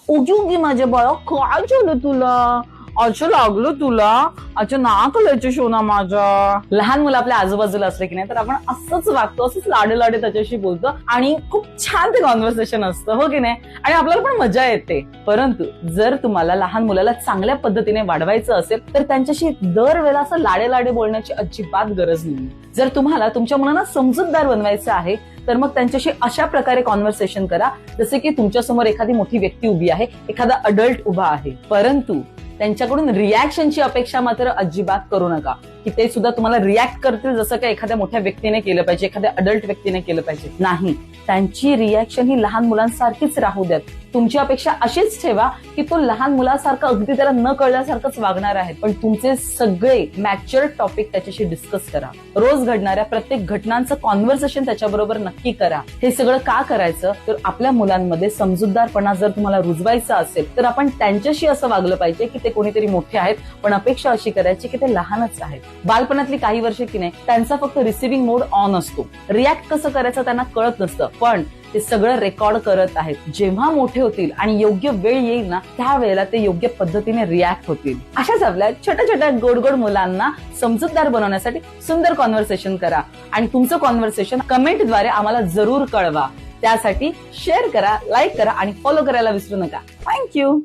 उगी माझ्या बाळा, काय झालं तुला? अच्छा लागलं तुला? अच्छा नाक लयचे शोना माझा. लहान मुलं आपल्या आजूबाजूला असले की नाही तर आपण असंच वागतो, असंच लाडे लाडे त्याच्याशी बोलतो आणि खूप छान ते कॉन्व्हर्सेशन असतं, हो की नाही? आणि आपल्याला पण मजा येते. परंतु जर तुम्हाला लहान मुलाला चांगल्या पद्धतीने वाढवायचं असेल तर त्यांच्याशी दरवेळेला असं लाडे लाडे बोलण्याची अजिबात गरज नाही. जर तुम्हाला तुमच्या मुलांना समजूतदार बनवायचं आहे तर मग त्यांच्याशी अशा प्रकारे कॉन्व्हर्सेशन करा जसे की तुमच्यासमोर एखादी मोठी व्यक्ती उभी आहे, एखादा अडल्ट उभा आहे. परंतु त्यांच्याकडून रिॲक्शनची अपेक्षा मात्र अजिबात करू नका की ते सुद्धा तुम्हाला रिॲक्ट करतील जसं काही एखाद्या मोठ्या व्यक्तीने केलं पाहिजे, एखाद्या अडल्ट व्यक्तीने केलं पाहिजे. नाही, त्यांची रिॲक्शन ही लहान मुलांसारखीच राहू द्यात. तुमची अपेक्षा अशीच ठेवा की तो लहान मुलासारखं अगदी त्याला न कळल्यासारखंच वागणार आहे, पण तुमचे सगळे मॅच्युअर टॉपिक त्याच्याशी डिस्कस करा. रोज घडणाऱ्या प्रत्येक घटनांचं कॉन्व्हर्सेशन त्याच्याबरोबर नक्की करा. हे सगळं का करायचं तर आपल्या मुलांमध्ये समजूतदारपणा जर तुम्हाला रुजवायचा असेल तर आपण त्यांच्याशी असं वागलं पाहिजे की ते कोणीतरी मोठे आहेत, पण अपेक्षा अशी करायची की ते लहानच आहेत. बालपणातली काही वर्षे की नाही त्यांचा फक्त रिसिव्हिंग मोड ऑन असतो. रिॲक्ट कसं करायचं त्यांना कळत नसतं, पण ते सगळं रेकॉर्ड करत आहेत. जेव्हा मोठे होतील आणि योग्य वेळ येईल ना त्यावेळेला ते योग्य पद्धतीने रिॲक्ट होतील. अशाच आपल्या छोट्या छोट्या गोड गोड मुलांना समजूतदार बनवण्यासाठी सुंदर कॉन्व्हर्सेशन करा आणि तुमचं कॉन्व्हर्सेशन कमेंटद्वारे आम्हाला जरूर कळवा. त्यासाठी शेअर करा, लाईक करा आणि फॉलो करायला विसरू नका. थँक्यू.